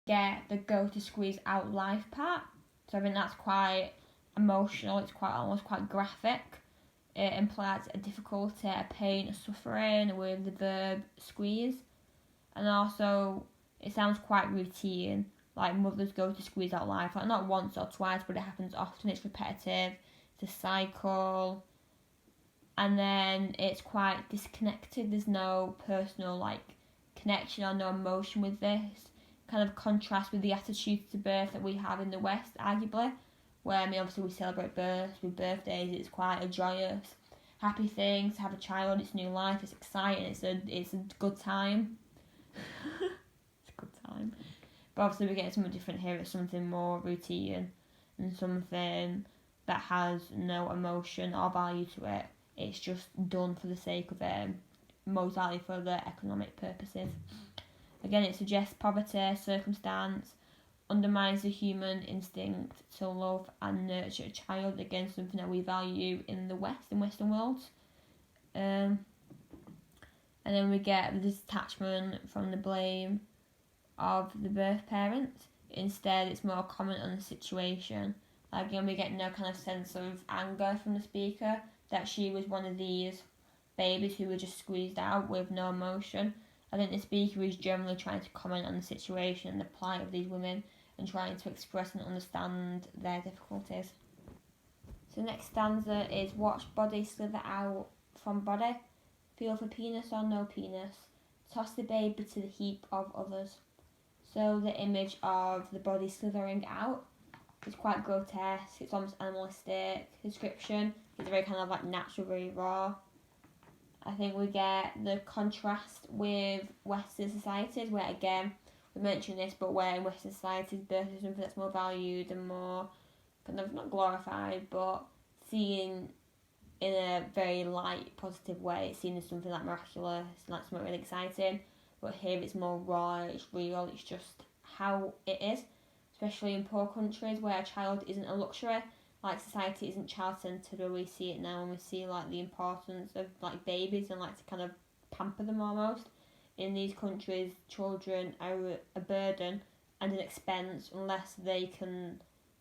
get the go to squeeze out life part. So I think that's quite emotional. It's almost quite graphic. It implies a difficulty, a pain, a suffering with the verb squeeze. And also, it sounds quite routine. Like mothers go to squeeze out life. Like not once or twice, but it happens often. It's repetitive. It's a cycle. And then it's quite disconnected. There's no personal connection or no emotion with this. Kind of contrast with the attitude to birth that we have in the West, arguably, where obviously we celebrate births with birthdays. It's quite a joyous, happy thing to have a child. It's new life. It's exciting. It's a good time. It's a good time. But obviously we're getting something different here. It's something more routine and something that has no emotion or value to it. It's just done for the sake of most likely for the economic purposes. Again, it suggests poverty, circumstance, undermines the human instinct to love and nurture a child. Again, something that we value in the West, in Western worlds. And then we get the detachment from the blame of the birth parents. Instead, it's more comment on the situation. Again, we get no kind of sense of anger from the speaker that she was one of these babies who were just squeezed out with no emotion. I think the speaker is generally trying to comment on the situation and the plight of these women and trying to express and understand their difficulties. So the next stanza is watch body slither out from body, feel for penis or no penis, toss the baby to the heap of others. So the image of the body slithering out is quite grotesque. It's almost animalistic. The description is very kind of natural, very raw. I think we get the contrast with Western societies where, again, we mentioned this, but where in Western societies birth is something that's more valued and more kind of not glorified, but seen in a very light, positive way. It's seen as something miraculous and something really exciting. But here it's more raw, it's real, it's just how it is. Especially in poor countries where a child isn't a luxury. Society isn't child-centred, where we see it now, and we see the importance of babies and to kind of pamper them almost. In these countries, children are a burden and an expense unless they can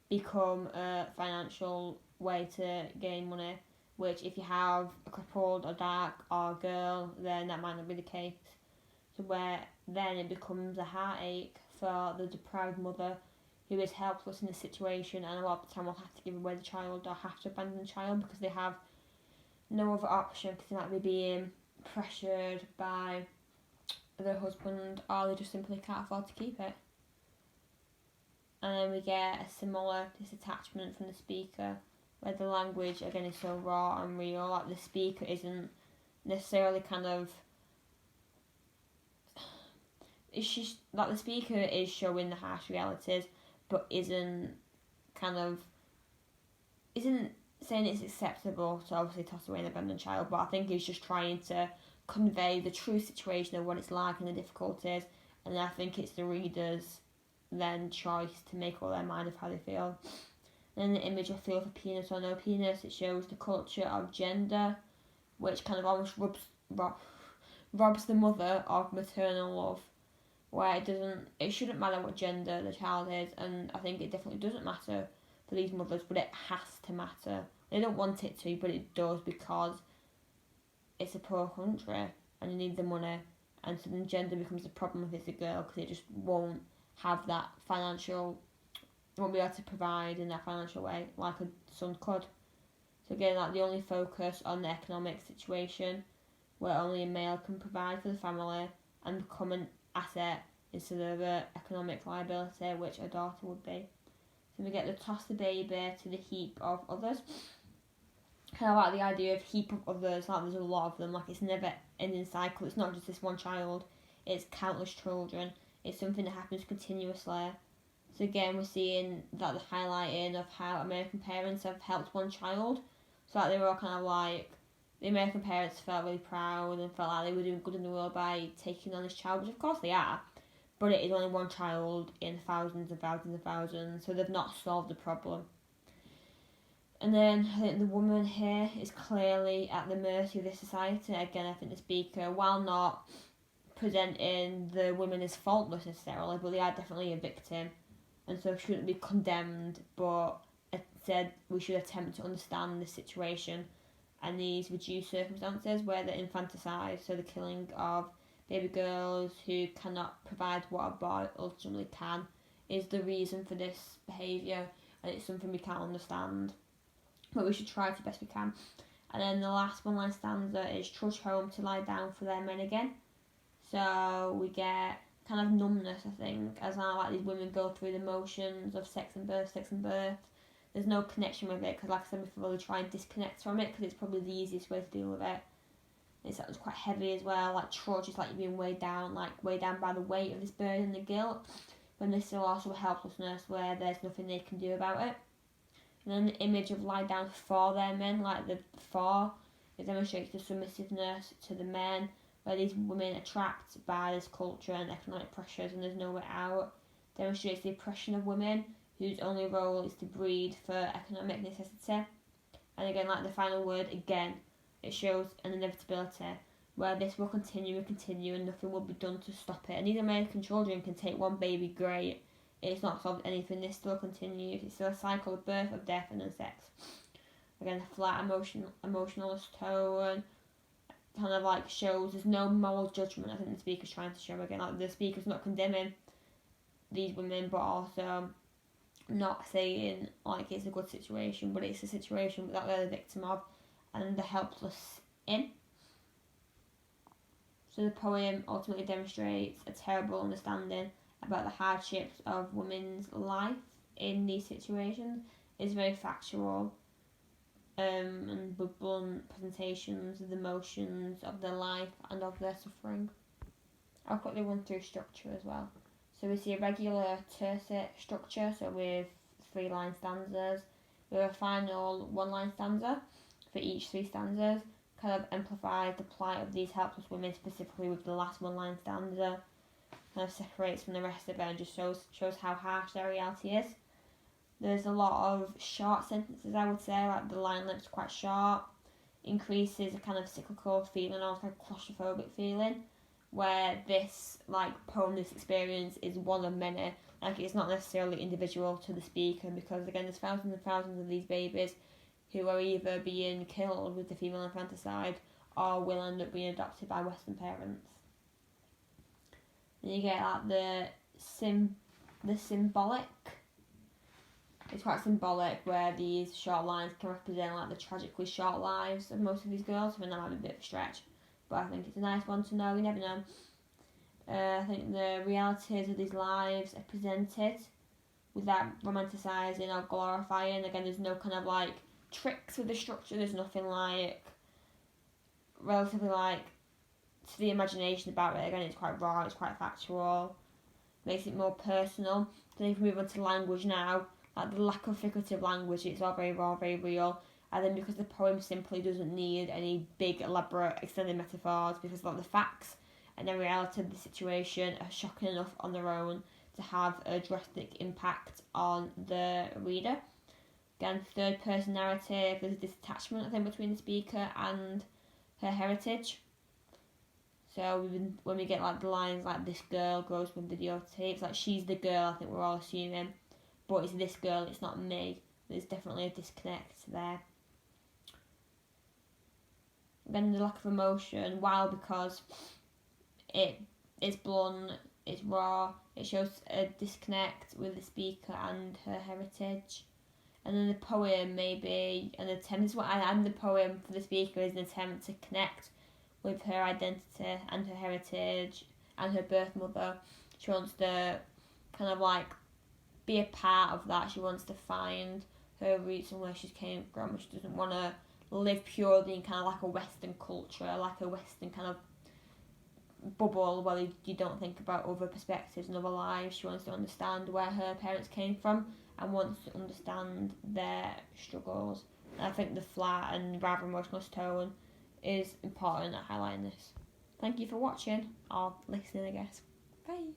become a financial way to gain money, which if you have a crippled or dark or girl, then that might not be the case. So where then it becomes a heartache for the deprived mother who is helpless in the situation, and a lot of the time will have to give away the child or have to abandon the child because they have no other option, because they might be being pressured by their husband or they just simply can't afford to keep it. And then we get a similar disattachment from the speaker where the language again is so raw and real. The speaker isn't necessarily kind of the speaker is showing the harsh realities, but isn't saying it's acceptable to obviously toss away an abandoned child, but I think he's just trying to convey the true situation of what it's like and the difficulties, and I think it's the reader's then choice to make all their mind of how they feel. And then the image of feel for penis or no penis, it shows the culture of gender, which kind of almost robs the mother of maternal love, where it shouldn't matter what gender the child is, and I think it definitely doesn't matter for these mothers, but it has to matter. They don't want it to, but it does, because it's a poor country and you need the money, and so then gender becomes a problem if it's a girl, because it just won't have that won't be able to provide in that financial way like a son could. So again, the only focus on the economic situation where only a male can provide for the family and become an asset instead of an economic liability, which a daughter would be. So we get the toss the baby to the heap of others. Kind of like the idea of heap of others, there's a lot of them, it's never ending cycle. It's not just this one child, it's countless children. It's something that happens continuously. So again, we're seeing that the highlighting of how American parents have helped one child. So they were all kind of the American parents felt really proud and felt like they were doing good in the world by taking on this child, which of course they are, but it is only one child in thousands and thousands and thousands, so they've not solved the problem. And then I think the woman here is clearly at the mercy of this society. Again, I think the speaker, while not presenting the women as faultless necessarily, but they are definitely a victim, and so shouldn't be condemned, but instead we should attempt to understand the situation and these reduced circumstances where the infanticide, so the killing of baby girls who cannot provide what a boy ultimately can, is the reason for this behaviour, and it's something we can't understand, but we should try to best we can. And then the last one line stanza is trudge home to lie down for their men again. So we get kind of numbness, I think, as now like these women go through the motions of sex and birth. There's no connection with it because, like I said before, they try and disconnect from it because it's probably the easiest way to deal with it. It's quite heavy as well, like trudge is like you're being weighed down by the weight of this burden and the guilt, when there's still also a helplessness where there's nothing they can do about it. And then the image of lie down for their men, like the for, it demonstrates the submissiveness to the men, where these women are trapped by this culture and economic pressures and there's no way out. Demonstrates the oppression of women, whose only role is to breed for economic necessity. And again, like the final word, again, it shows an inevitability, where this will continue and nothing will be done to stop it. And these American children can take one baby, great. It's not solved anything, this still continues. It's still a cycle of birth, of death, and then sex. Again, a flat emotionalist tone kind of like shows there's no moral judgment. I think the speaker's trying to show again, like the speaker's not condemning these women, but also not saying like it's a good situation, but it's a situation that they're the victim of and the helpless in. So the poem ultimately demonstrates a terrible understanding about the hardships of women's life in these situations. It's very factual and with blunt presentations of the emotions of their life and of their suffering. I'll quickly run through structure as well. So we see a regular tercet structure, so with 3 line stanzas, with a final 1 line stanza for each 3 stanzas, kind of amplifies the plight of these helpless women, specifically with the last 1 line stanza, kind of separates from the rest of it and just shows how harsh their reality is. There's a lot of short sentences, I would say, like the line length's quite short, increases a kind of cyclical feeling, almost like a claustrophobic feeling, where this like poem, this experience is one of many. Like it's not necessarily individual to the speaker, because again there's thousands and thousands of these babies who are either being killed with the female infanticide or will end up being adopted by Western parents. And you get like the symbolic. It's quite symbolic, where these short lines can represent like the tragically short lives of most of these girls. I think that might be a bit of a stretch, but I think it's a nice one to know. You never know. I think the realities of these lives are presented without romanticising or glorifying. Again, there's no kind of like tricks with the structure. There's nothing like relatively like to the imagination about it. Again, it's quite raw. It's quite factual. Makes it more personal. Then if we move on to language now, like the lack of figurative language, it's all very raw, very real. And then because the poem simply doesn't need any big, elaborate, extended metaphors, because like the facts and the reality of the situation are shocking enough on their own to have a drastic impact on the reader. Again, third person narrative, there's a detachment, I think, between the speaker and her heritage. So when we get like the lines like this girl grows with videotapes, like she's the girl, I think we're all assuming, but it's this girl, it's not me. There's definitely a disconnect there. Then the lack of emotion, while because it's blunt, it's raw, it shows a disconnect with the speaker and her heritage. And then the poem may be an attempt, this is what I am, the poem for the speaker is an attempt to connect with her identity and her heritage and her birth mother. She wants to kind of like be a part of that. She wants to find her roots and where she came from. She doesn't want to live purely in kind of like a Western culture, like a Western kind of bubble where you don't think about other perspectives and other lives. She wants to understand where her parents came from and wants to understand their struggles. And I think the flat and rather emotional tone is important at highlighting this. Thank you for watching, or listening I guess. Bye.